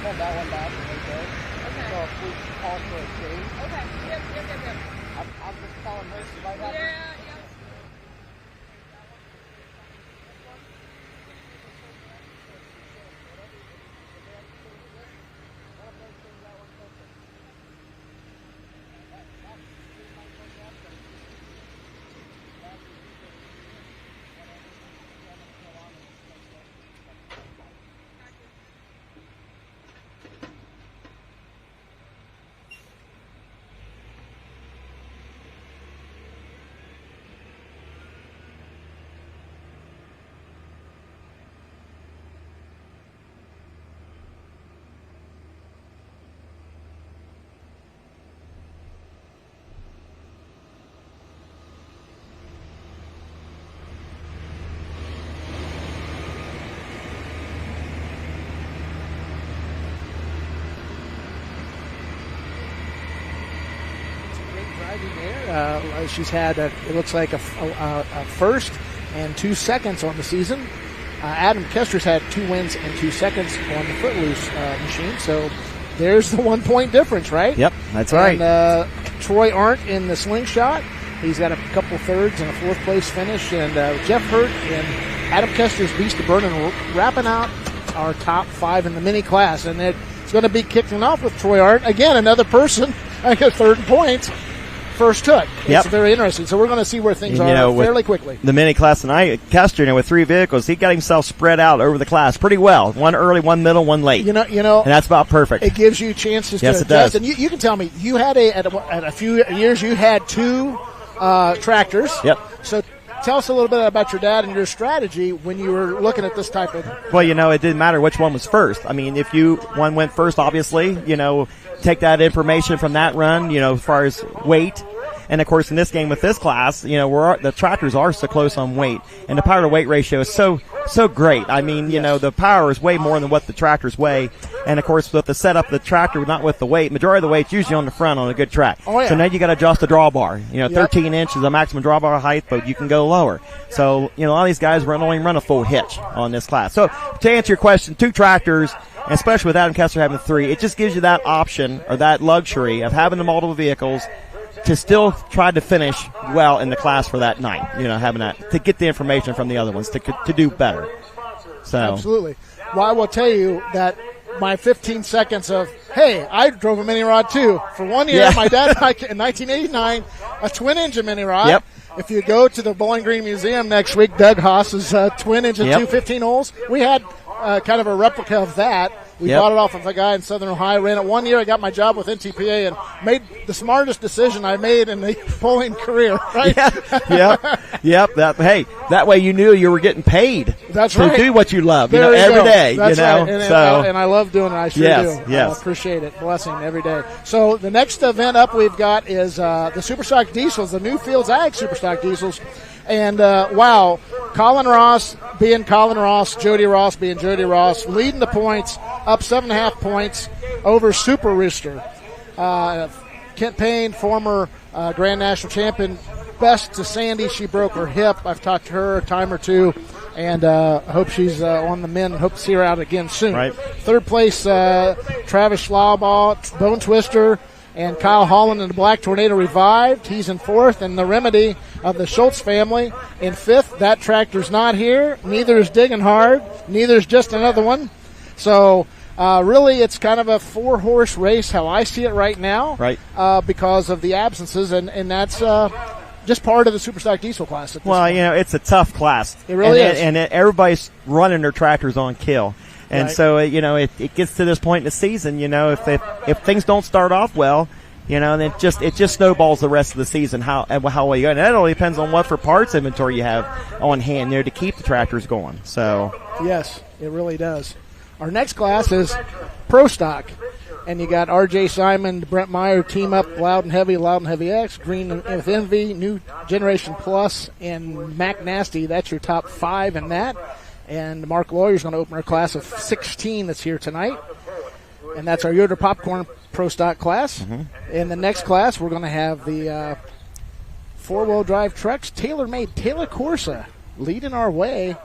send that one back and okay. So if we call for a change. Okay. Yep. I'm just calling her. She might have Yeah. She's had, it looks like, a first and 2 seconds on the season. Adam Kester's had 2 wins and 2 seconds on the Footloose machine. So there's the 1 point difference, right? Yep, that's right. And Troy Arndt in the slingshot. He's got a couple thirds and a 4th place finish. And Jeff Hurt and Adam Kester's Beast of Burning wrapping out our top 5 in the mini class. And it's going to be kicking off with Troy Arndt. Again, another person, I got 3rd in points. First took. It's very interesting. So we're going to see where things are fairly quickly. The mini class tonight, Kester, with 3 vehicles, he got himself spread out over the class pretty well. 1 early, 1 middle, 1 late. You know, and that's about perfect. It gives you chances to adjust. It does. And you can tell me, you had at a few years, you had 2 tractors. Yep. So tell us a little bit about your dad and your strategy when you were looking at this type of. Well, it didn't matter which one was first. I mean, if one went first, obviously, take that information from that run, as far as weight. And, of course, in this game with this class, the tractors are so close on weight. And the power to weight ratio is so great. I mean, the power is way more than what the tractors weigh. And, of course, with the setup of the tractor, not with the weight, majority of the weight's usually on the front on a good track. Oh, yeah. So now you got to adjust the drawbar. 13 inches the maximum drawbar height, but you can go lower. So, a lot of these guys only run a full hitch on this class. So, to answer your question, 2 tractors, and especially with Adam Kester having 3, it just gives you that option or that luxury of having the multiple vehicles to still try to finish well in the class for that night, having that, to get the information from the other ones, to do better. So absolutely. Well, I will tell you that my 15 seconds of, hey, I drove a mini rod too. For 1 year, my dad and I, in 1989, a twin-engine mini rod. Yep. If you go to the Bowling Green Museum next week, Doug Haas's twin-engine 215 holes, we had kind of a replica of that. We bought it off of a guy in Southern Ohio. Ran it 1 year. I got my job with NTPA and made the smartest decision I made in the pulling career. Right? Yep. That way you knew you were getting paid. That's to right. do what you love. There every day. That's right. And I love doing it. I sure do. Yes. I appreciate it. Blessing every day. So the next event up we've got is the Superstock Diesels, the Newfields Ag Superstock Diesels. And, wow, Colin Ross being Colin Ross, Jody Ross being Jody Ross, leading the points, up 7.5 points over Super Rooster. Kent Payne, former Grand National Champion, best to Sandy. She broke her hip. I've talked to her a time or two, and hope she's on the mend. Hope to see her out again soon. Right. 3rd place, Travis Schlaubaugh, Bone Twister, and Kyle Holland in the Black Tornado Revived. He's in 4th, and the Remedy of the Schultz family in 5th. That tractor's not here. Neither is Digging Hard. Neither is Just Another One. So really it's kind of a 4-horse race, how I see it right now, right? Because of the absences, and that's just part of the Superstock Diesel class. Well, it's a tough class. It really is. And everybody's running their tractors on kill. And so, it gets to this point in the season, if things don't start off well, and it just snowballs the rest of the season, how well you go. And that only depends on what for parts inventory you have on hand there to keep the tractors going. So yes, it really does. Our next class is Pro Stock. And you got R.J. Simon, Brent Meyer, Team Up, Loud and Heavy X, Green with Envy, New Generation Plus, and Mac Nasty. That's your top 5 in that. And Mark Lawyer's going to open our class of 16 that's here tonight. And that's our Yoder Popcorn Pro Stock class. Mm-hmm. In the next class, we're going to have the 4-wheel drive trucks, tailor-made Taylor Corsa leading our way.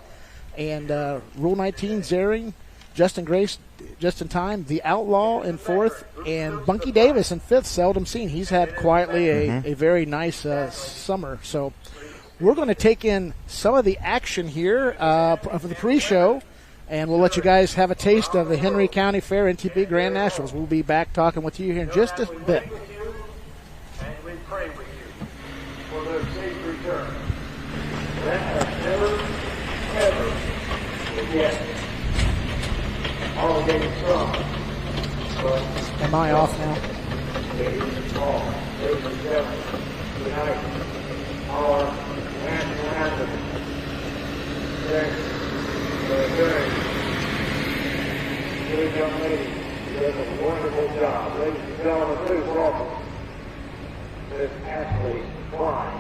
And Rule 19 Zering, Justin Grace just in time, the Outlaw in 4th, and Bunky Davis in 5th, seldom seen. He's had quietly a very nice summer. So we're going to take in some of the action here for the pre-show, and we'll let you guys have a taste of the Henry County Fair NTP Grand Nationals. We'll be back talking with you here in just a bit. And we pray with you for their safe return. That has never, ever forget. All getting strong. Am I off now? Ladies and gentlemen, tonight, our national anthem. Good young lady, she does a wonderful job. Ladies and gentlemen, please welcome Miss Ashley Klein.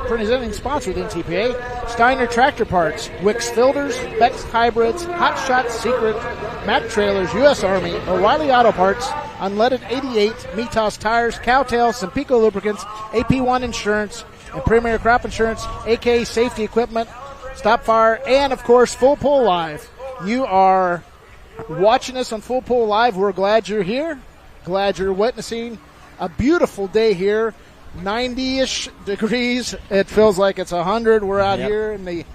Presenting sponsor with NTPA, Steiner Tractor Parts, Wicks Filters, Beck's Hybrids, Hot Shot Secret, Mack Trailers, U.S. Army, O'Reilly Auto Parts, Unleaded 88, Mitas Tires, Cowtail, Sempico Lubricants, AP1 Insurance, and Premier Crop Insurance, AK Safety Equipment, Stop Fire, and, of course, Full Pull.live. You are watching us on Full Pull.live. We're glad you're here. Glad you're witnessing a beautiful day here. 90-ish degrees. It feels like it's 100. We're out here in the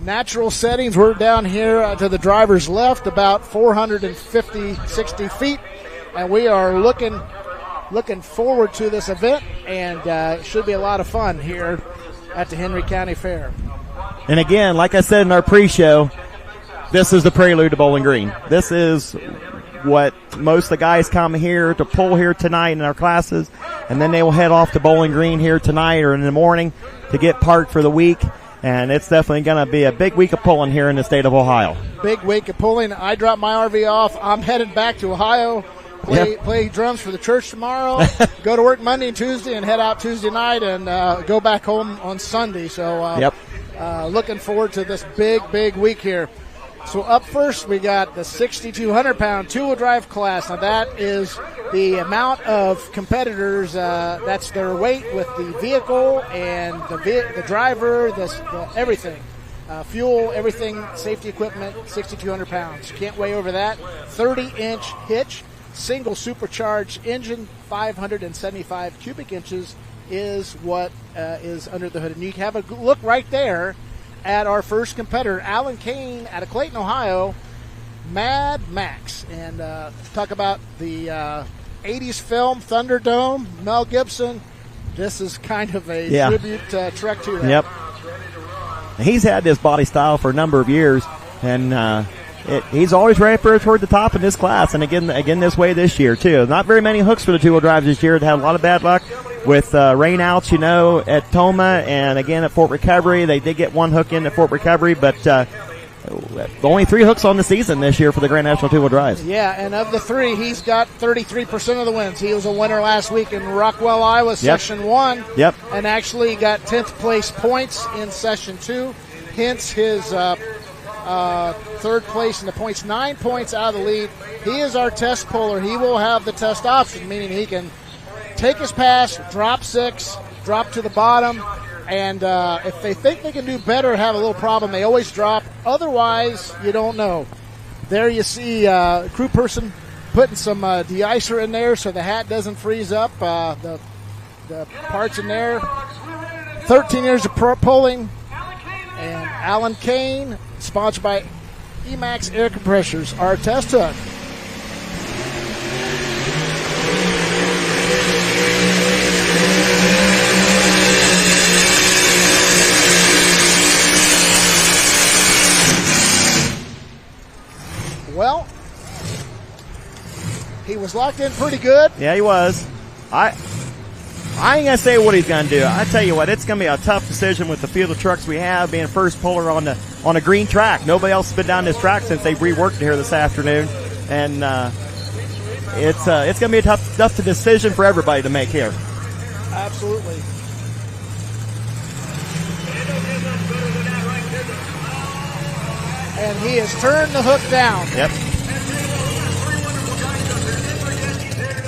natural settings. We're down here to the driver's left, about 450, 60 feet, and we are looking forward to this event, and it should be a lot of fun here at the Henry County Fair. And again, like I said in our pre-show, this is the prelude to Bowling Green. This is what most of the guys come here to pull here tonight in our classes, and then they will head off to Bowling Green here tonight or in the morning to get parked for the week. And it's definitely going to be a big week of pulling here in the state of Ohio. Big week of pulling. I dropped my RV off. I'm headed back to Ohio, play drums for the church tomorrow, go to work Monday and Tuesday, and head out Tuesday night and go back home on Sunday. So looking forward to this big week here. So up first, we got the 6,200-pound two-wheel drive class. Now that is the amount of competitors. That's their weight with the vehicle and the driver, everything, fuel, everything, safety equipment. 6,200 pounds. You can't weigh over that. 30-inch hitch, single supercharged engine, 575 cubic inches is what is under the hood. And you can have a look right there at our first competitor, Alan Kane out of Clayton, Ohio, Mad Max. And talk about the 80s film, Thunderdome, Mel Gibson. This is kind of a tribute trek to that. Yep. He's had this body style for a number of years, and he's always right up there toward the top in this class, and again this way this year too. Not very many hooks for the two-wheel drives this year. They had a lot of bad luck with rain outs, at Toma, and again at Fort Recovery. They did get one hook in at Fort Recovery, but only 3 hooks on the season this year for the Grand National two-wheel drives. Yeah, and of the 3, he's got 33% of the wins. He was a winner last week in Rockwell, Iowa, Session 1. Yep. And actually got 10th place points in Session 2. Hence his third place in the points, 9 points out of the lead. He is our test puller. He will have the test option, meaning he can take his pass, drop 6, drop to the bottom, and if they think they can do better, have a little problem, they always drop. Otherwise, you don't know. There you see a crew person putting some de-icer in there so the hat doesn't freeze up. The parts in there. 13 years of pulling. And Alan Kane, sponsored by Emax Air Compressors, our test hook. Well, he was locked in pretty good. Yeah, he was. I ain't going to say what he's going to do. I tell you what, it's going to be a tough decision with the field of trucks we have, being first puller on a green track. Nobody else has been down this track since they've reworked it here this afternoon. And it's going to be a tough decision for everybody to make here. Absolutely. And he has turned the hook down. Yep.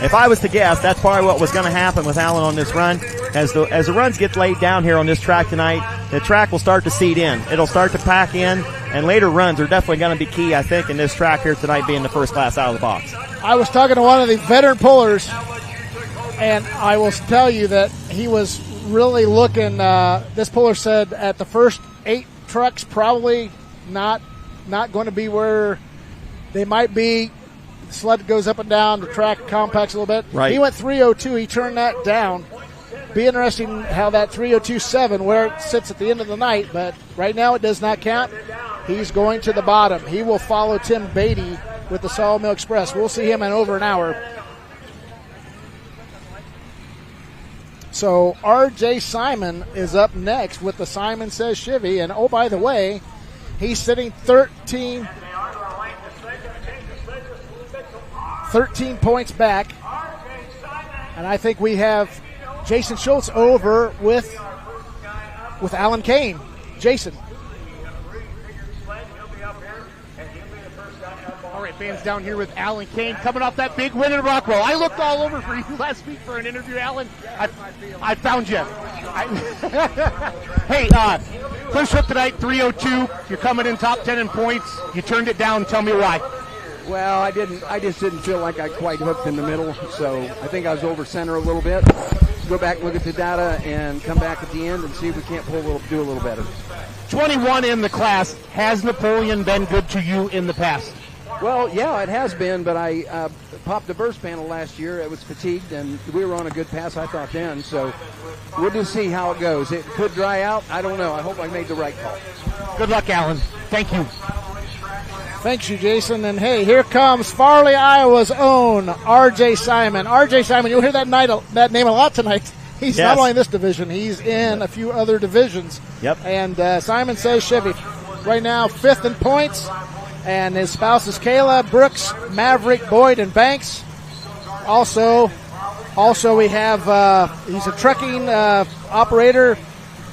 If I was to guess, that's probably what was going to happen with Allen on this run. As the runs get laid down here on this track tonight, the track will start to seed in. It'll start to pack in, and later runs are definitely going to be key, I think, in this track here tonight being the first class out of the box. I was talking to one of the veteran pullers, and I will tell you that he was really looking, this puller said at the first 8 trucks probably not going to be where they might be. The sled goes up and down, the track compacts a little bit. Right. He went 302, he turned that down. Be interesting how that 302.7, where it sits at the end of the night, but right now it does not count. He's going to the bottom. He will follow Tim Beaty with the Sawmill Express. We'll see him in over an hour. So R.J. Simon is up next with the Simon Says Chevy, and oh, by the way, he's sitting 13 points back. And I think we have Jason Schultz over with Alan Kane. Jason. All right, fans, down here with Alan Kane coming off that big win in Rockwell. I looked all over for you last week for an interview, Alan. I found you. Hey, first hook tonight, 302. You're coming in top 10 in points. You turned it down. Tell me why. Well, I just didn't feel like I quite hooked in the middle, so I think I was over center a little bit. Go back and look at the data and come back at the end and see if we can't do a little better. 21 in the class. Has Napoleon been good to you in the past? Well, yeah, it has been, but I popped the burst panel last year. It was fatigued, and we were on a good pass, I thought, then. So we'll just see how it goes. It could dry out. I don't know. I hope I made the right call. Good luck, Alan. Thank you. Thanks you, Jason. And, hey, here comes Farley, Iowa's own R.J. Simon. R.J. Simon, you'll hear that name a lot tonight. He's not only in this division, he's in a few other divisions. Yep. And Simon Says Chevy right now 5th in points. And his spouses Kayla, Brooks, Maverick, Boyd, and Banks. Also we have, he's a trucking operator.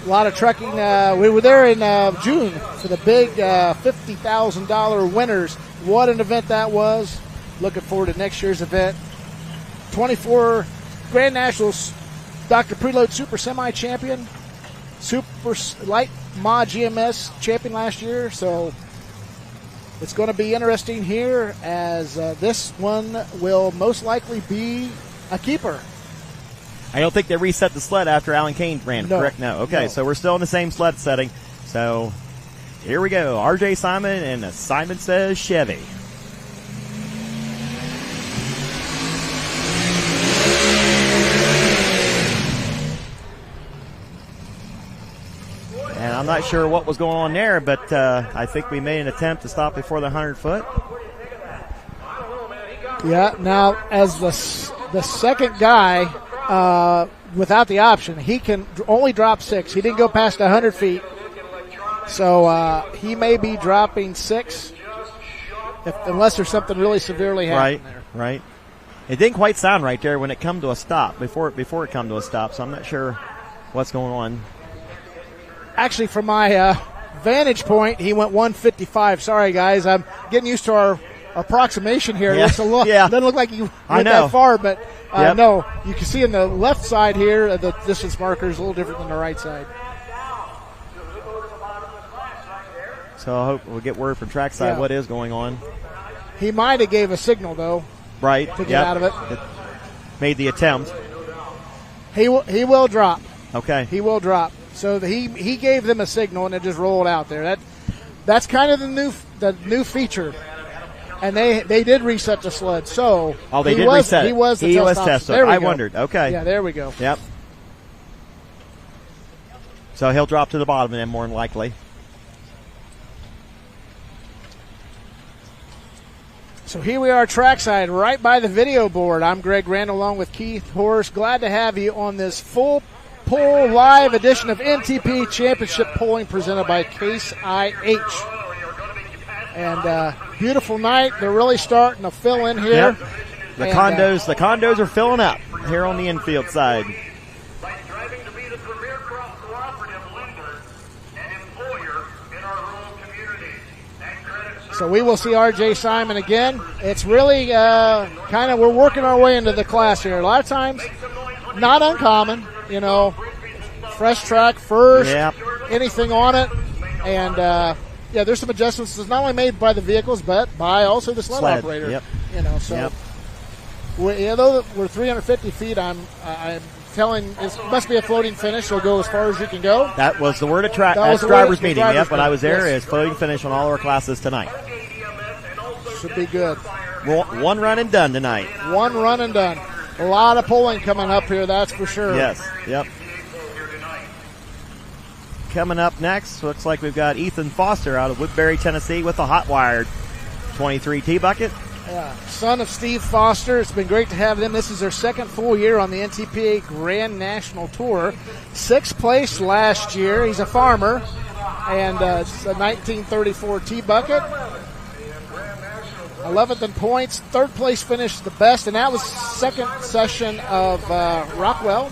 A lot of trucking. We were there in June for the big $50,000 winners. What an event that was. Looking forward to next year's event. 24 Grand Nationals, Dr. Preload Super Semi Champion, Super Light Ma GMS Champion last year. So it's going to be interesting here as this one will most likely be a keeper. I don't think they reset the sled after Alan Kane ran, correct? No. Okay, so we're still in the same sled setting. So here we go. R.J. Simon and the Simon Says Chevy. And I'm not sure what was going on there, but I think we made an attempt to stop before the 100-foot. Yeah, now as the second guy without the option, he can only drop 6. He didn't go past 100 feet. So he may be dropping 6 unless there's something really severely happening there. Right. It didn't quite sound right there when it come to a stop, before it come to a stop, so I'm not sure what's going on. Actually, from my vantage point, he went 155. Sorry, guys. I'm getting used to our approximation here. Yeah. It doesn't look like he went that far, but no. You can see in the left side here, the distance marker is a little different than the right side. So I hope we'll get word from trackside what is going on. He might have gave a signal, though. Right. To get out of it. Made the attempt. He will drop. Okay. He will drop. So he gave them a signal, and it just rolled out there. That's kind of the new feature. And they did reset the sled. So they did reset it. He was tested. I wondered. Okay. Yeah, there we go. Yep. So he'll drop to the bottom then, more than likely. So here we are trackside, right by the video board. I'm Greg Randall along with Keith Horst. Glad to have you on this full Pull.live edition of NTP Championship Polling presented by Case IH. And beautiful night. They're really starting to fill in here. Yep. The condos are filling up here on the infield side. So we will see R.J. Simon again. It's really we're working our way into the class here. A lot of times, not uncommon, fresh track first, anything on it. And, there's some adjustments that's not only made by the vehicles, but by also the sled operator. Yep. Though we're 350 feet, I'm telling it must be a floating finish, so go as far as you can go. That was the word of track. That's driver's meeting. When I was there, is floating finish on all our classes tonight. Should be good. One run and done tonight. One run and done. A lot of pulling coming up here, that's for sure. Yes, yep. Coming up next, looks like we've got Ethan Foster out of Woodbury, Tennessee with a hot wired 23 T-bucket. Yeah, son of Steve Foster. It's been great to have them. This is their second full year on the NTPA Grand National Tour. 6th place last year. He's a farmer, and it's a 1934 T-bucket. 11th in points. 3rd place finish the best, and that was second session of Rockwell.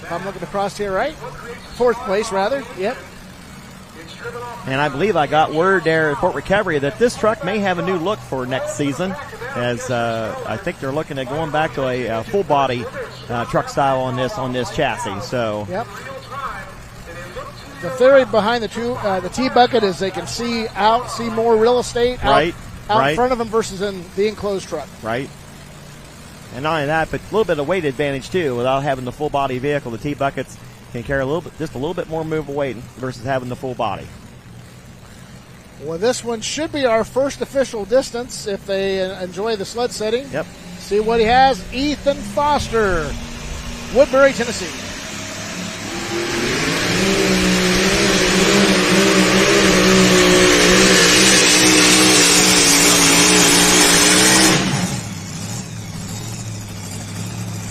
If I'm looking across here right. 4th place, rather. Yep. And I believe I got word there at Fort Recovery that this truck may have a new look for next season, as I think they're looking at going back to a full body truck style on this chassis. So. Yep. The theory behind the T-bucket is they can see more real estate out in front of them versus in the enclosed truck. Right. And not only that, but a little bit of weight advantage too. Without having the full body vehicle, the T-buckets can carry just a little bit more movable weight versus having the full body. Well, this one should be our first official distance if they enjoy the sled setting. Yep. See what he has. Ethan Foster, Woodbury, Tennessee.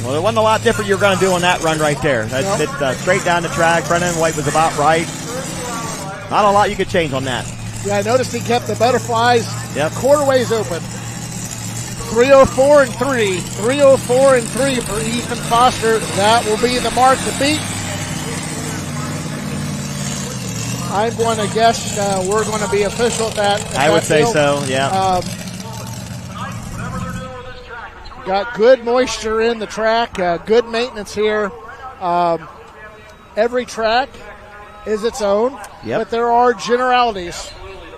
Well, there wasn't a lot different you were going to do on that run right there. It's straight down the track. Front end weight was about right. Not a lot you could change on that. Yeah, I noticed he kept the butterflies quarterways open. 304 and 3. 304 and 3 for Ethan Foster. That will be the mark to beat. I'm going to guess we're going to be official at that. I would say so, yeah. Got good moisture in the track, good maintenance here. Every track is its own, but there are generalities.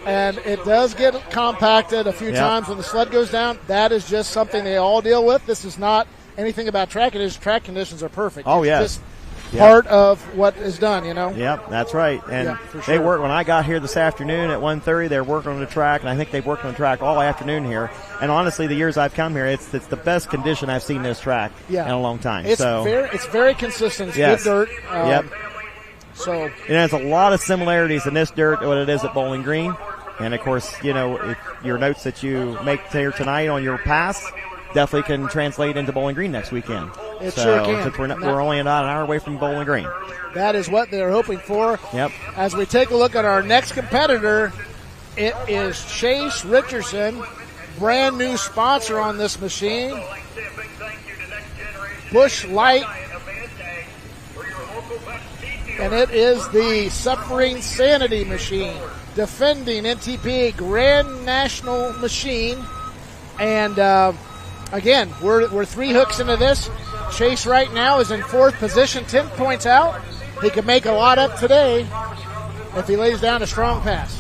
And it does get compacted a few times when the sled goes down. That is just something they all deal with. This is not anything about track. It is track conditions are perfect. Oh, it's just part of what is done, Yep, that's right. And they work. When I got here this afternoon at 1:30, they're working on the track, and I think they've worked on the track all afternoon here. And honestly, the years I've come here, it's the best condition I've seen this track in a long time. It's very consistent. It's good dirt. So it has a lot of similarities in this dirt to what it is at Bowling Green. And, of course, if your notes that you make here tonight on your pass definitely can translate into Bowling Green next weekend. It sure can. Since we're only about an hour away from Bowling Green. That is what they're hoping for. Yep. As we take a look at our next competitor, it is Chase Richardson, brand new sponsor on this machine. Busch Light. And it is the Suffering Sanity machine, defending NTPA Grand National machine. And again, we're 3 hooks into this. Chase right now is in 4th position, 10 points out. He could make a lot up today if he lays down a strong pass.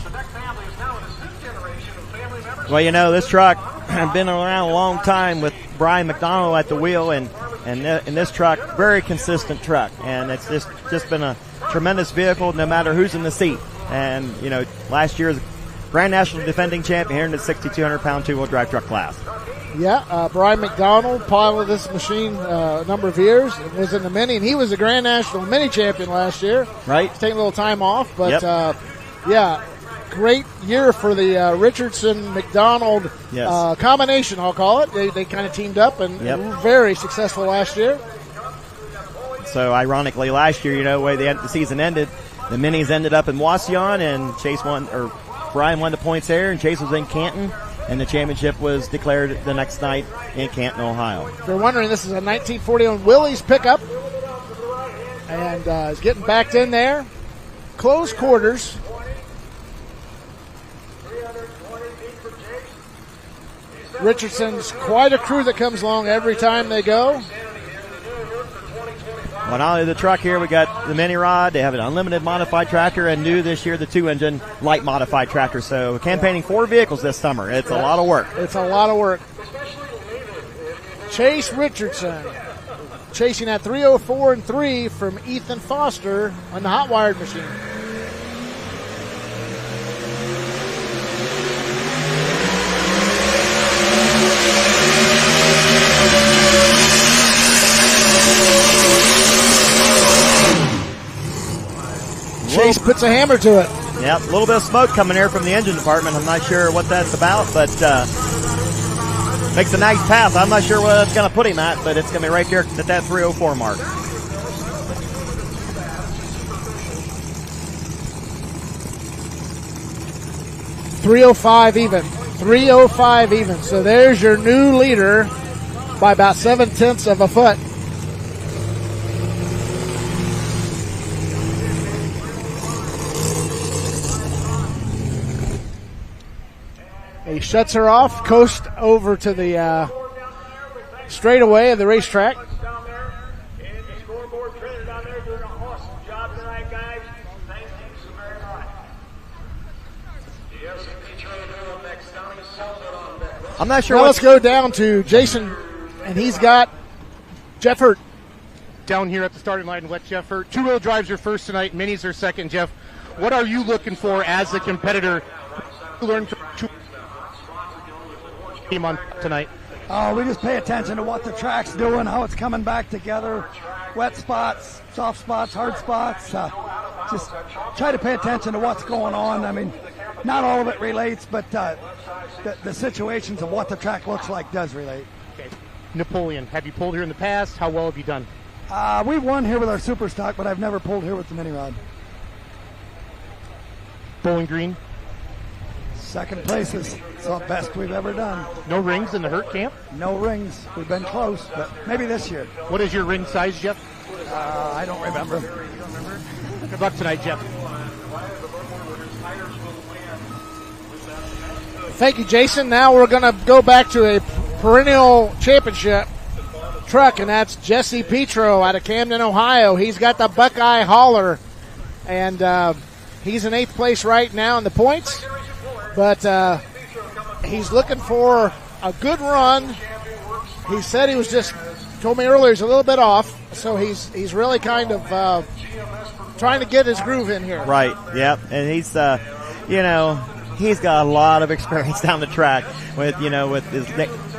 Well, this truck has been around a long time with Brian McDonald at the wheel, and this truck, very consistent truck. And it's just been a tremendous vehicle no matter who's in the seat. And, last year's Grand National defending champion here in the 6,200-pound two-wheel drive truck class. Yeah, Brian McDonald piloted this machine a number of years, was in the Mini, and he was the Grand National Mini champion last year. Right. He's taking a little time off, but great year for the Richardson-McDonald combination, I'll call it. They kind of teamed up and were very successful last year. So, ironically, last year, the way the season ended, the Minis ended up in Wauseon, and Brian won the points there, and Chase was in Canton. And the championship was declared the next night in Canton, Ohio. If you're wondering, this is a 1941 Willys pickup. And is getting backed in there. Close quarters. Richardson's quite a crew that comes along every time they go. Well, not only the truck here, we got the mini rod. They have an unlimited modified tractor, and new this year, the 2-engine light modified tractor. So campaigning 4 vehicles this summer. It's a lot of work. It's a lot of work. Chase Richardson chasing at 3:04 and 3 from Ethan Foster on the hot wired machine. Chase puts a hammer to it. Yep, a little bit of smoke coming here from the engine department. I'm not sure what that's about, but makes a nice pass. I'm not sure what it's going to put him at, but it's going to be right there at that 3:04 mark. .305 even. 3:05 even. So there's your new leader by about 7/10 of a foot. He shuts her off, coast over to the straightaway of the racetrack. I'm not sure. Well, let's go down to Jason, and he's got Jeff Hurt. Down here at the starting line with Jeff Hurt. Two-wheel drives are first tonight, minis are second. Jeff, what are you looking for as a competitor to learn from team on tonight? We just pay attention to what the track's doing, how it's coming back together, wet spots, soft spots, hard spots. Just try to pay attention to what's going on. I mean, not all of it relates, but the situations of what the track looks like does relate. Okay. Napoleon, have you pulled here in the past? How well have you done? We've won here with our super stock, but I've never pulled here with the mini rod. Bowling Green? Second place is the best we've ever done. No rings in the Hurt camp? No rings. We've been close, but maybe this year. What is your ring size, Jeff? I don't remember. Good luck tonight, Jeff. Thank you, Jason. Now we're going to go back to a perennial championship truck, and that's Jesse Petro out of Camden, Ohio. He's got the Buckeye hauler, and he's in 8th place right now in the points. But he's looking for a good run. He said he was told me earlier he's a little bit off, so he's really kind of trying to get his groove in here. Right, yep. And he's, he's got a lot of experience down the track with his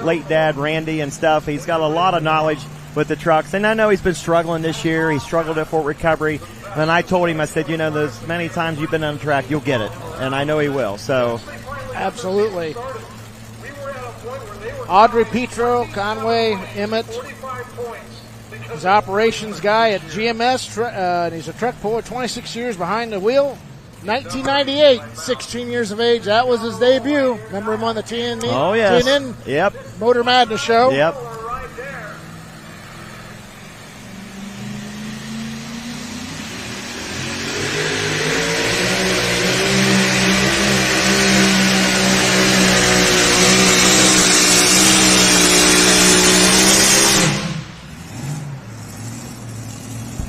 late dad, Randy, and stuff. He's got a lot of knowledge with the trucks. And I know he's been struggling this year. He struggled at Fort Recovery. And I told him, I said, those many times you've been on the track, you'll get it. And I know he will. So, absolutely. Audrey, Petro, Conway, Emmett. He's operations guy at GMS, and he's a truck puller, 26 years behind the wheel. 1998, 16 years of age. That was his debut. Remember him on the TNN? Oh, yes. TNN Yep. Motor Madness show? Yep.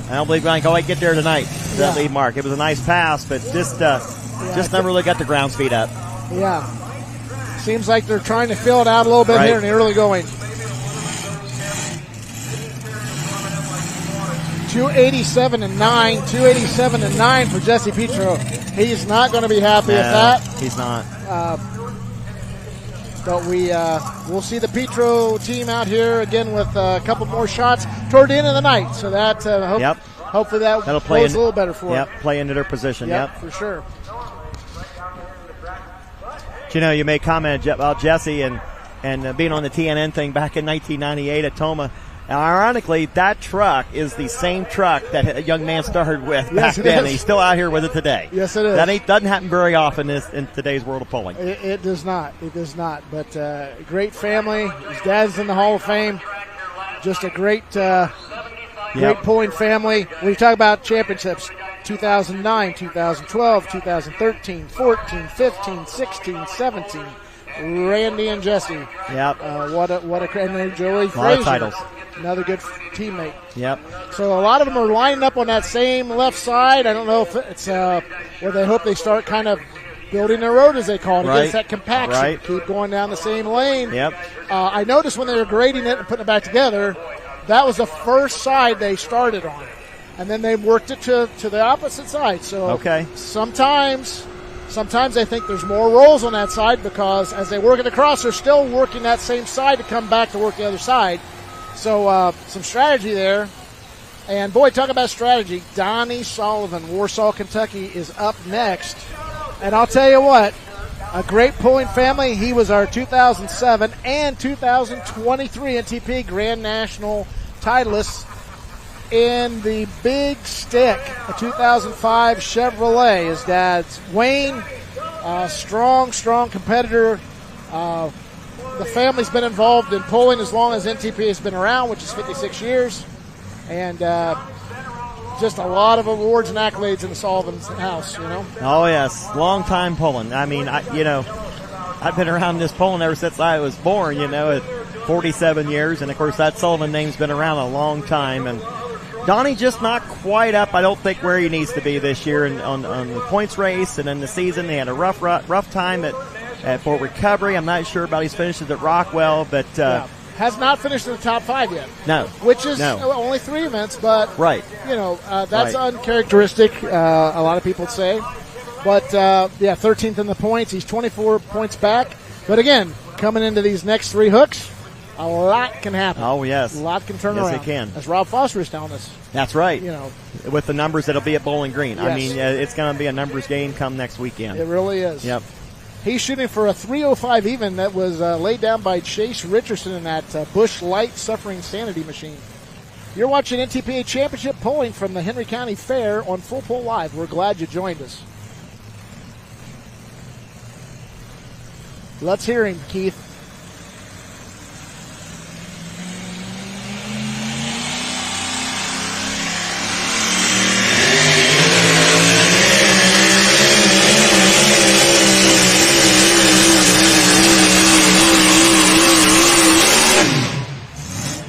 I don't believe I can quite get there tonight. That lead mark. It was a nice pass, but just never really got the ground speed up. Yeah. Seems like they're trying to fill it out a little bit here in the early going. 287 and 9. 287 and 9 for Jesse Petro. He's not going to be happy with that. He's not. But we'll see the Petro team out here again with a couple more shots toward the end of the night. So that hopefully that'll play a little better for them. Yep, play into their position. Yep, for sure. But, you made comment about Jesse and being on the TNN thing back in 1998 at Toma. Now, ironically, that truck is the same truck that a young man started with back then. And he's still out here with it today. Yes, it is. That doesn't happen very often in today's world of pulling. It does not. It does not. But great family. His dad's in the Hall of Fame. Just a great pulling family. When you talk about championships, 2009, 2012, 2013, 14, 15, 16, 17. Randy and Jesse. Yep. What a and Joey Frazier. A lot of titles. Another good teammate. Yep. So a lot of them are lining up on that same left side. I don't know if it's where they hope they start kind of building their road, as they call it, against that compaction. Right. Keep going down the same lane. Yep. I noticed when they were grading it and putting it back together, that was the first side they started on. And then they worked it to the opposite side. So sometimes I think there's more rolls on that side because as they work it across, they're still working that same side to come back to work the other side. So some strategy there. And, boy, talk about strategy. Donnie Sullivan, Warsaw, Kentucky, is up next. And I'll tell you what, a great pulling family. He was our 2007 and 2023 NTP Grand National titleist in the Big Stick, a 2005 Chevrolet. His dad's Wayne, strong competitor. The family's been involved in pulling as long as NTP has been around, which is 56 years. And just a lot of awards and accolades in the Sullivan's house, Oh, yes. Long time pulling. I mean, I've been around this pulling ever since I was born, at 47 years. And, of course, that Sullivan name's been around a long time. And Donnie just not quite up, I don't think, where he needs to be this year on the points race and in the season. They had a rough time at Fort Recovery. I'm not sure about his finishes at Rockwell, but has not finished in the top 5 yet. No, which is only 3 events, but that's uncharacteristic. A lot of people say, but 13th in the points. He's 24 points back. But again, coming into these next 3 hooks, a lot can happen. Oh yes, a lot can turn around. Yes, it can. As Rob Foster is telling us. That's right. With the numbers that'll be at Bowling Green. Yes. I mean, it's going to be a numbers game come next weekend. It really is. Yep. He's shooting for a 305 even that was laid down by Chase Richardson in that Busch Light Suffering Sanity machine. You're watching NTPA Championship Pulling from the Henry County Fair on Full Pull Live. We're glad you joined us. Let's hear him, Keith.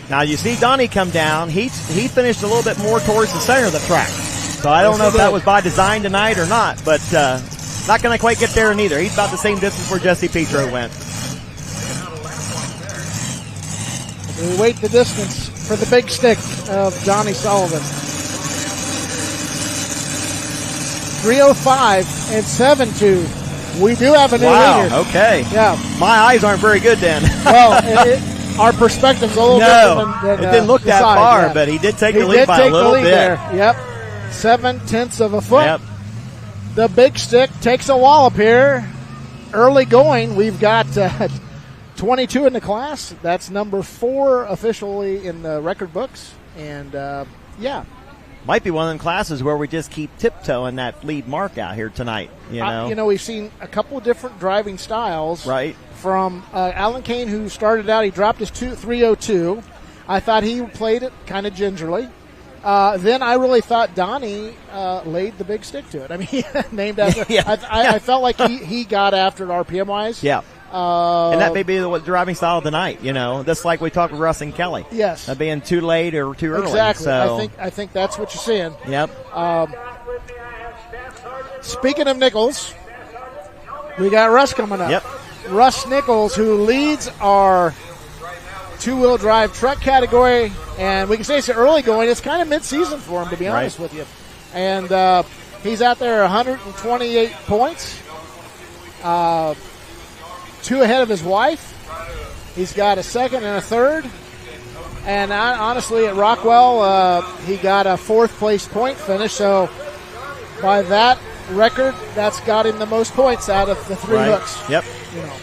Now, you see Donnie come down. He finished a little bit more towards the center of the track. So I don't know if that was by design tonight or not, but not going to quite get there neither. He's about the same distance where Jesse Petro went. We wait the distance for the big stick of Donnie Sullivan. 305 and 7-2. We do have a new leader. Okay. Yeah. My eyes aren't very good then. Well, our perspective's a little No, different than it didn't look that side, far, yeah. but he did take He the lead did by take a little the lead bit. there. Yep. 0.7 of a foot. Yep. The big stick takes a wallop here. Early going, we've got 22 in the class. That's number 4 officially in the record books. And, yeah. Might be one of them classes where we just keep tiptoeing that lead mark out here tonight. You know, We've seen a couple of different driving styles. Right. From Alan Kane, who started out, he dropped his 302. I thought he played it kind of gingerly. Then I really thought Donnie laid the big stick to it. I mean, named after. Yeah. I felt like he got after it RPM wise. Yeah. And that may be the driving style of the night, you know. Just like we talked with Russ and Kelly. Yes. Being too late or too early. Exactly. So. I think that's what you're seeing. Yep. Speaking of Nichols, we got Russ coming up. Yep. Russ Nichols, who leads our two-wheel drive truck category, and we can say it's early going. It's kind of mid-season for him, to be honest with you. And he's out there 128 points. 2 ahead of his wife. He's got a second and a third. And honestly, at Rockwell, he got a 4th place point finish. So by that record, that's got him the most points out of the 3 hooks. Yep. You know.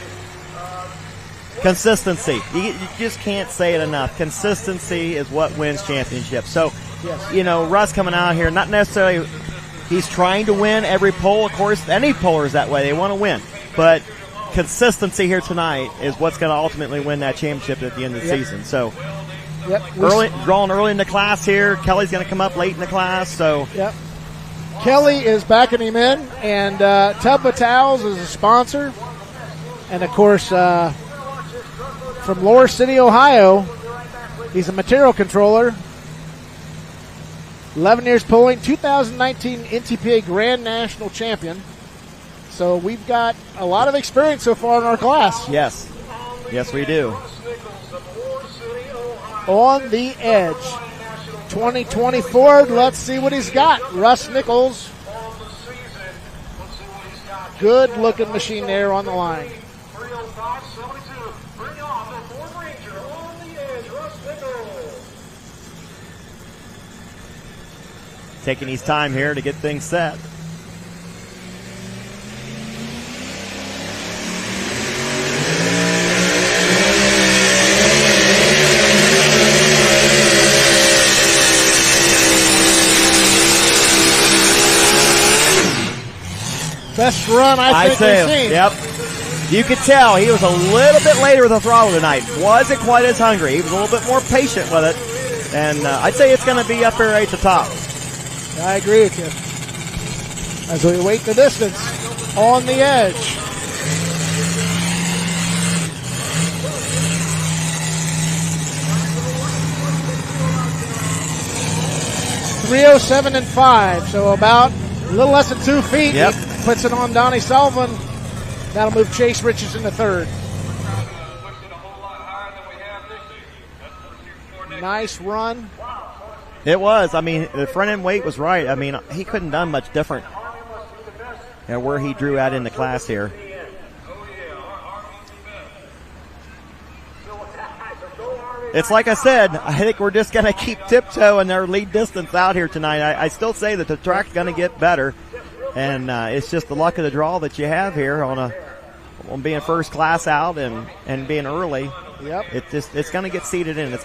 Consistency. You just can't say it enough. Consistency is what wins championships. So, yes. You know, Russ coming out here, not necessarily he's trying to win every pole. Of course, any poller is that way. They want to win. But consistency here tonight is what's going to ultimately win that championship at the end of the season. So, drawing early in the class here. Kelly's going to come up late in the class. So, yep. Kelly is backing him in, and Tubba Towels is a sponsor. And, of course, from Lower City, Ohio, he's a material controller. 11 years pulling, 2019 NTPA Grand National Champion. So we've got a lot of experience so far in our class. Yes. Yes, we do. On the edge. 2024, let's see what he's got. Russ Nichols. Good looking machine there on the line. Taking his time here to get things set. Best run I think we've seen. Yep. You could tell he was a little bit later with the throttle tonight. Wasn't quite as hungry. He was a little bit more patient with it. And I'd say it's going to be up there right at the top. I agree with you. As we wait the distance on the edge. .307 and 5, so about a little less than 2 feet. Yep. He puts it on Donnie Sullivan. That'll move Chase Richardson to 3rd. Nice run. It was. I mean, the front end weight was right. I mean, he couldn't have done much different where he drew out in the class here. It's like I said, I think we're just going to keep tiptoeing our lead distance out here tonight. I still say that the track's going to get better, and it's just the luck of the draw that you have here on being first class out and being early. Yep. It's going to get seeded in. It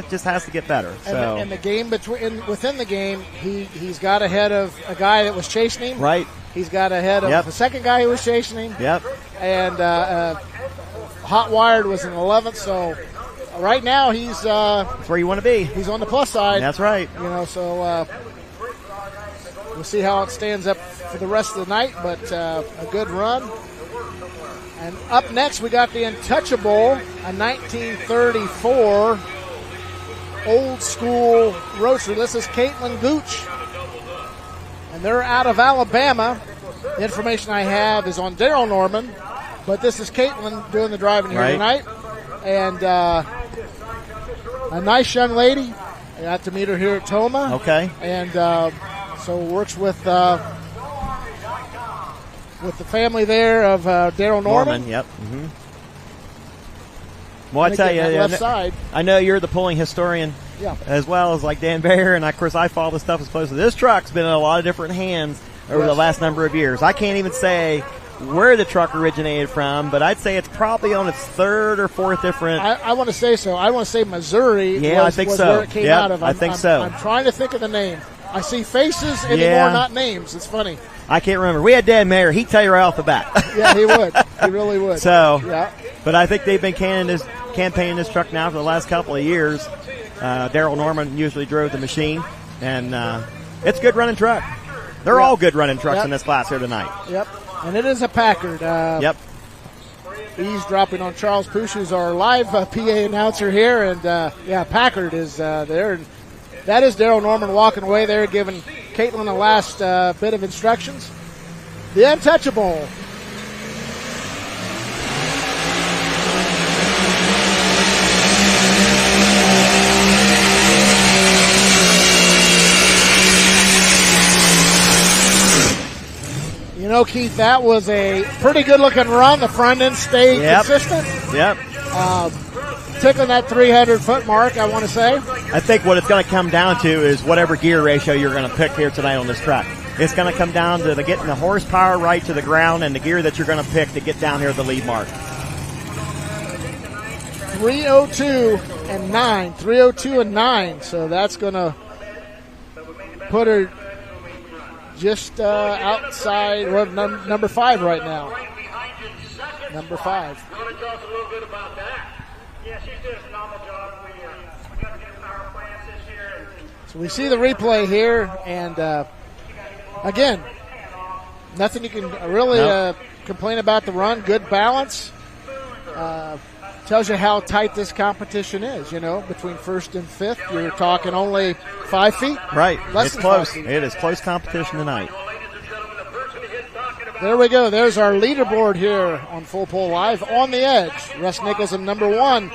just has to get better. So. And the game within the game, he's got ahead of a guy that was chasing him. Right. He's got ahead of the second guy who was chasing him. Yep. And Hot Wired was in 11th. So right now he's that's where you want to be. He's on the plus side. That's right. You know, so we'll see how it stands up for the rest of the night. But a good run. And up next, we got the Untouchable, a 1934 old school roadster. This is Kaitlynn Gooch. And they're out of Alabama. The information I have is on Daryl Norman. But this is Kaitlynn doing the driving here tonight. And a nice young lady. I got to meet her here at Toma. Okay. And so works with the family there of Daryl Norman. Yep. Mm-hmm. Well, I tell you, left side. I know you're the pulling historian as well as like Dan Bayer, and of course I follow this stuff as closely. This truck's been in a lot of different hands over the last number of years. I can't even say where the truck originated from, but I'd say it's probably on its third or fourth different. I want to say so. I want to say Missouri I think was so. where it came out of. I think so. I'm trying to think of the name. I see faces anymore, not names. It's funny. I can't remember. We had Dan Mayer. He'd tell you right off the bat. Yeah, he would. He really would. So, yeah. But I think they've been campaigning this truck now for the last couple of years. Daryl Norman usually drove the machine, and it's a good running truck. They're all good running trucks in this class here tonight. Yep. And it is a Packard. Eavesdropping on Charles Poosh, who's our live PA announcer here. And, Packard is there. And that is Daryl Norman walking away there, giving Kaitlynn the last bit of instructions. The Untouchable. You know, Keith, that was a pretty good-looking run. The front end stayed consistent. Yep. Tickling that 300-foot mark, I want to say. I think what it's going to come down to is whatever gear ratio you're going to pick here tonight on this track. It's going to come down to getting the horsepower right to the ground and the gear that you're going to pick to get down here at the lead mark. 302 and 9. 302 and 9. So that's going to put her just outside number 5 right now. Number 5. You want to talk a little bit about that? Yeah, she's doing a phenomenal job. We got to get our plans this year. So we see the replay here, and again, nothing you can really complain about the run. Good balance. Tells you how tight this competition is, between first and fifth. You're talking only 5 feet. Right. Less it's close. It is close competition tonight. There we go. There's our leaderboard here on Pull.live. On the edge, Russ Nichols in number 1.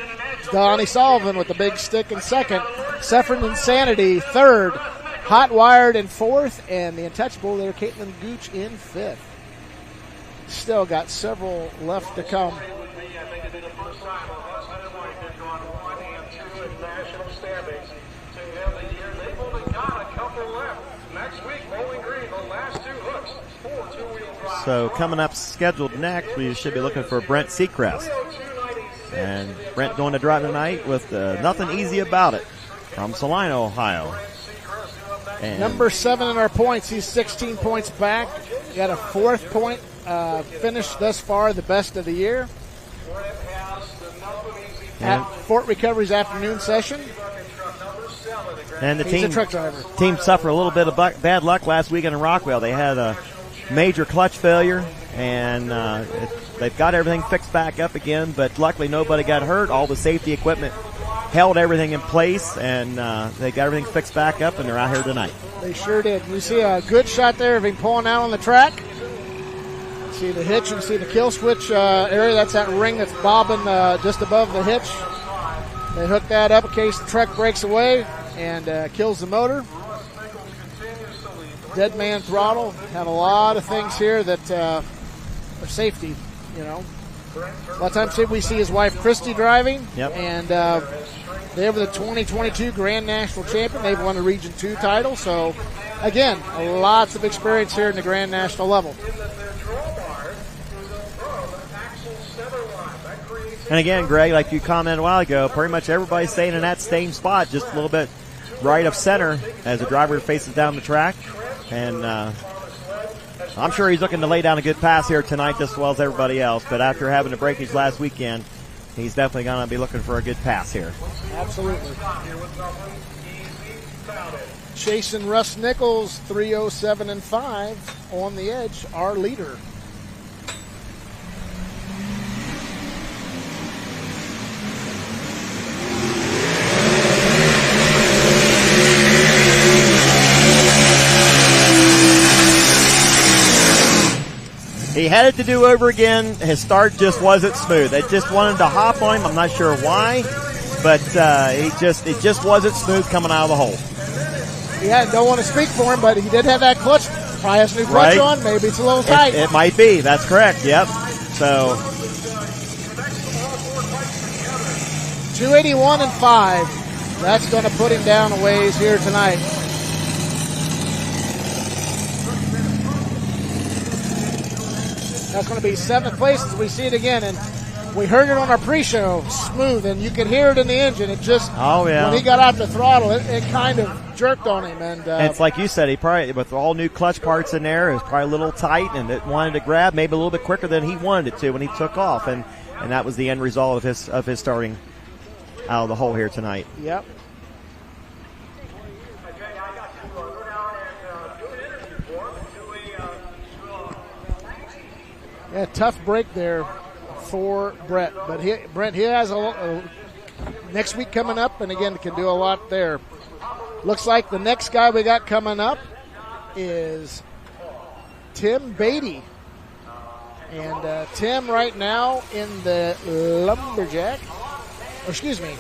Donnie Sullivan with the big stick in second. Shepard Insanity third. Hot Wired in fourth. And the Untouchable there, Kaitlynn Gooch in fifth. Still got several left to come. So coming up scheduled next, we should be looking for Brent Secrest. And Brent doing the drive tonight with nothing easy about it from Salina, Ohio. And number 7 in our points. He's 16 points back. Got a 4th point finish thus far, the best of the year. At Fort Recovery's afternoon session. And the He's a truck driver. Team suffered a little bit of bad luck last weekend in Rockwell. They had a major clutch failure, and they've got everything fixed back up again, but luckily nobody got hurt. All the safety equipment held everything in place, and they got everything fixed back up, and they're out here tonight. They sure did. You see a good shot there of him pulling out on the track. You see the hitch, and see the kill switch area. That's that ring that's bobbing just above the hitch. They hook that up in case the truck breaks away and kills the motor. Dead man throttle. Have a lot of things here that are safety, A lot of times we see his wife Christy driving. Yep. And they were the 2022 Grand National Champion. They've won the Region 2 title. So, again, lots of experience here in the Grand National level. And again, Greg, like you commented a while ago, pretty much everybody's staying in that same spot, just a little bit right of center as the driver faces down the track. And I'm sure he's looking to lay down a good pass here tonight just as well as everybody else. But after having a breakage last weekend, he's definitely going to be looking for a good pass here. Absolutely. Chasing Russ Nichols, 307 and 5 on the edge, our leader. He had it to do over again. His start just wasn't smooth. They just wanted to hop on him. I'm not sure why, but it just wasn't smooth coming out of the hole. Yeah, don't want to speak for him, but he did have that clutch. Probably has a new clutch on. Maybe it's a little tight. It might be. That's correct. Yep. So 281 and 5. That's going to put him down a ways here tonight. That's going to be 7th place as we see it again. And we heard it on our pre-show, smooth, and you could hear it in the engine. It just, when he got out the throttle, it kind of jerked on him. And it's like you said, he probably, with all new clutch parts in there, it was probably a little tight, and it wanted to grab maybe a little bit quicker than he wanted it to when he took off. And that was the end result of his starting out of the hole here tonight. Yep. Yeah, tough break there for Brent, but Brent has a next week coming up, and again can do a lot there. Looks like the next guy we got coming up is Tim Beaty, and Tim right now in the Lumberjack, or excuse me,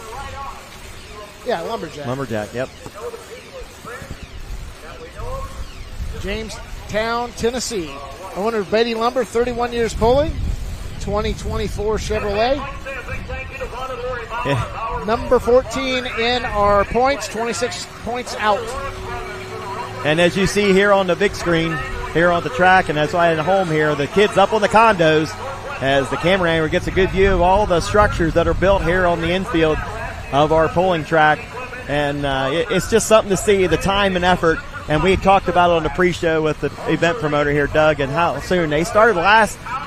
Lumberjack. Lumberjack, yep. Jamestown, Tennessee. Owner of Beaty Lumber, 31 years pulling, 2024 Chevrolet. Yeah. Number 14 in our points, 26 points out. And as you see here on the big screen, here on the track, and that's why at home here, the kids up on the condos, as the camera angle gets a good view of all the structures that are built here on the infield of our pulling track. And it's just something to see the time and effort. And we talked about it on the pre-show with the event promoter here, Doug, and how soon they started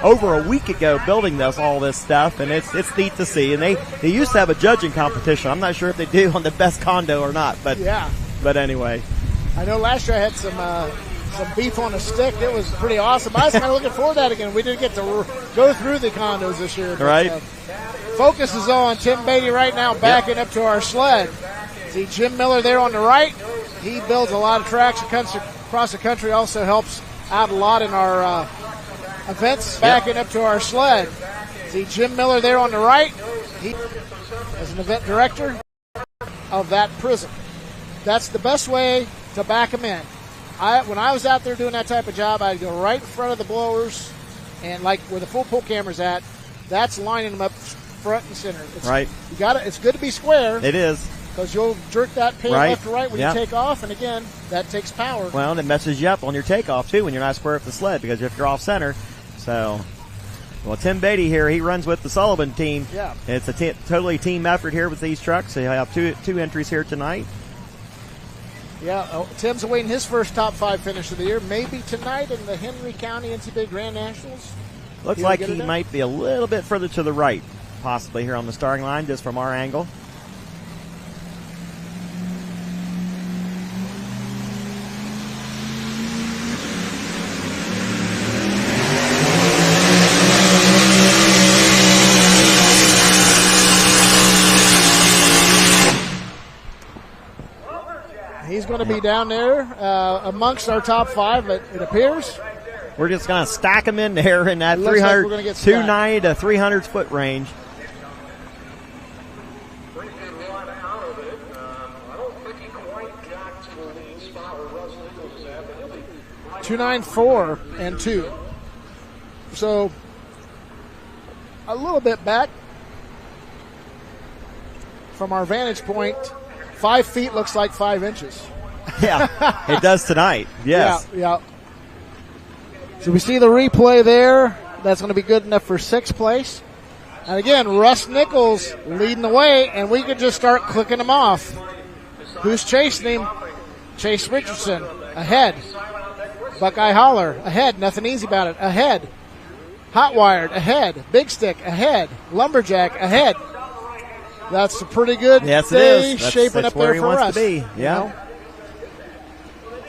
over a week ago building all this stuff, and it's neat to see. And they used to have a judging competition. I'm not sure if they do on the best condo or not, but yeah. But anyway, I know last year I had some beef on a stick. It was pretty awesome. I was kind of looking forward to that again. We didn't get to go through the condos this year, but, right? Focus is on Tim Beaty right now, backing up to our sled. See Jim Miller there on the right. He builds a lot of tracks across the country, also helps out a lot in our events, backing up to our sled. See Jim Miller there on the right. He is an event director of that prison. That's the best way to back him in. When I was out there doing that type of job, I'd go right in front of the blowers, and like where the full pull camera's at, that's lining them up front and center. Right. It's good to be square. It is. Because you'll jerk that pin left to right when you take off, and again, that takes power. Well, and it messes you up on your takeoff, too, when you're not square up the sled, because if you're off center. So, well, Tim Beaty here, he runs with the Sullivan team. Yeah. It's a totally team effort here with these trucks. So you have two entries here tonight. Yeah, Tim's awaiting his first top 5 finish of the year, maybe tonight in the Henry County NCAA Grand Nationals. Looks like he might be a little bit further to the right, possibly here on the starting line, just from our angle. He's going to be down there amongst our top 5, it appears. We're just going to stack him in there in that 290 to 300 foot range. .294 and 2. So a little bit back from our vantage point. 5 feet looks like 5 inches. Yeah, it does tonight. Yes. Yeah. So we see the replay there. That's going to be good enough for 6th place. And again, Russ Nichols leading the way, and we can just start clicking them off. Who's chasing him? Chase Richardson ahead. Buckeye Holler ahead. Nothing easy about it. Ahead. Hot Wired ahead. Big Stick ahead. Lumberjack ahead. That's a pretty good day shaping up there for us. Yeah. You know?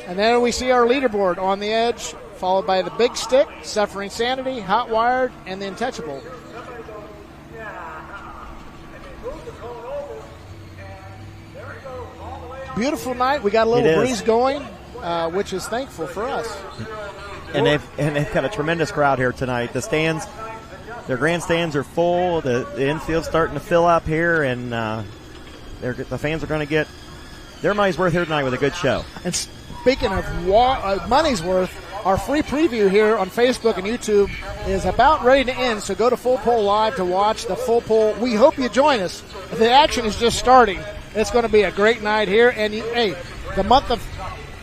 And then we see our leaderboard on the edge, followed by the Big Stick, Suffering Sanity, Hot Wired, and the Untouchable. Beautiful night. We got a little breeze going, which is thankful for us. And they've got a tremendous crowd here tonight. The stands, their grandstands are full. The infield's starting to fill up here, and the fans are going to get their money's worth here tonight with a good show. And speaking of money's worth, our free preview here on Facebook and YouTube is about ready to end, so go to Pull.live to watch the full pull. We hope you join us. The action is just starting. It's going to be a great night here, and hey, the month of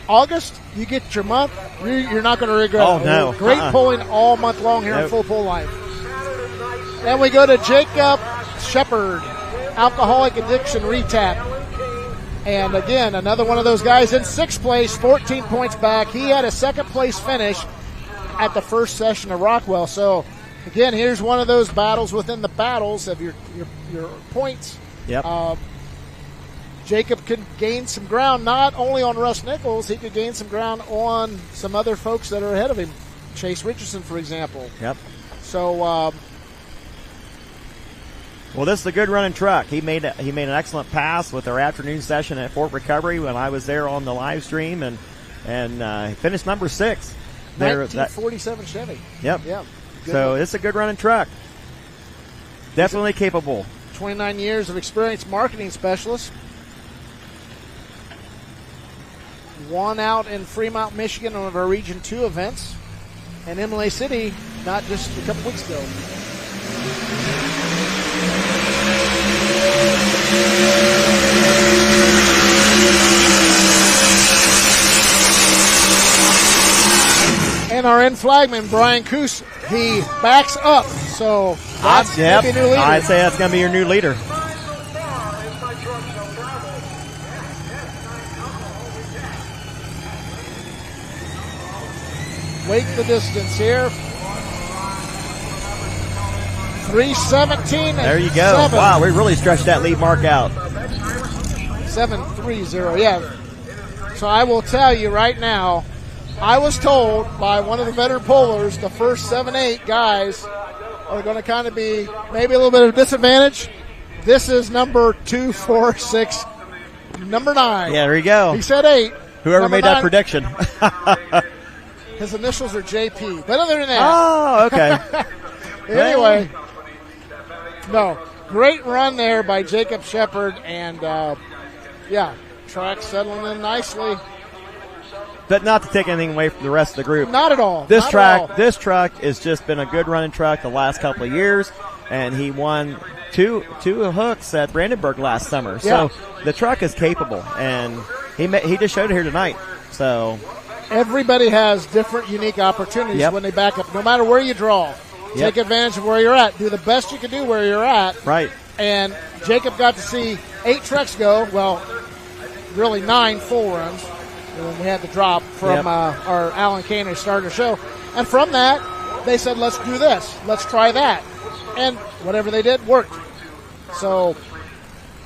August, you get your month, you're not going to regret it. Oh, no. Great pulling all month long here on Full Pull.live. And we go to Jacob Shepard, alcoholic addiction retap. And again, another one of those guys in 6th place, 14 points back. He had a 2nd place finish at the first session of Rockwell. So again, here's one of those battles within the battles of your points. Yep. Jacob could gain some ground not only on Russ Nichols, he could gain some ground on some other folks that are ahead of him. Chase Richardson, for example. Yep. So, well, this is a good running truck. He made an excellent pass with our afternoon session at Fort Recovery when I was there on the live stream, and finished number 6. 1947 Chevy. Yep. Yeah. So it's a good running truck. Definitely capable. 29 years of experience, marketing specialist. Won out in Fremont, Michigan on one of our Region 2 events. And Imlay City, not just a couple weeks ago. And our in-flagman, Brian Coos, he backs up. So that's maybe a new leader. I'd say that's going to be your new leader. Wait the distance here. 3:17. There you go. 7. Wow, we really stretched that lead mark out. 7:30. Yeah. So I will tell you right now, I was told by one of the veteran pullers the first 7-8 guys are going to kind of be maybe a little bit of a disadvantage. This is number 2, 4, 6, number 9. Yeah, there you go. He said 8. Whoever Number made 9, that prediction. his initials are JP. But other than that. Oh, okay. Anyway. No. Great run there by Jacob Shepard. And, track settling in nicely. But not to take anything away from the rest of the group. Not at all. This truck has just been a good running truck the last couple of years, and he won two hooks at Brandenburg last summer. Yeah. So the truck is capable, and he just showed it here tonight. So everybody has different, unique opportunities when they back up. No matter where you draw, take advantage of where you're at. Do the best you can do where you're at. Right. And Jacob got to see 8 trucks go. Well, really 9 full runs. And we had the drop from our Alan Kane who started the show. And from that, they said, let's do this. Let's try that. And whatever they did worked. So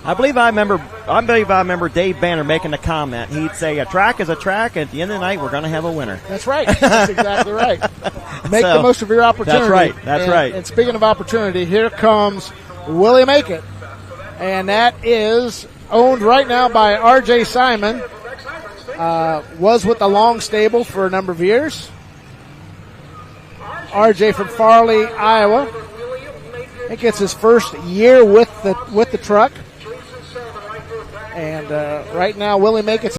I believe I remember Dave Banner making a comment. He'd say, a track is a track, and at the end of the night, we're going to have a winner. That's right. That's exactly right. Make the most of your opportunity. That's right. That's right. And speaking of opportunity, here comes Willie Make It. And that is owned right now by R.J. Simon. Was with the Long Stable for a number of years. RJ from Farley, Iowa. I think it's his first year with the truck. And right now, Willie Make It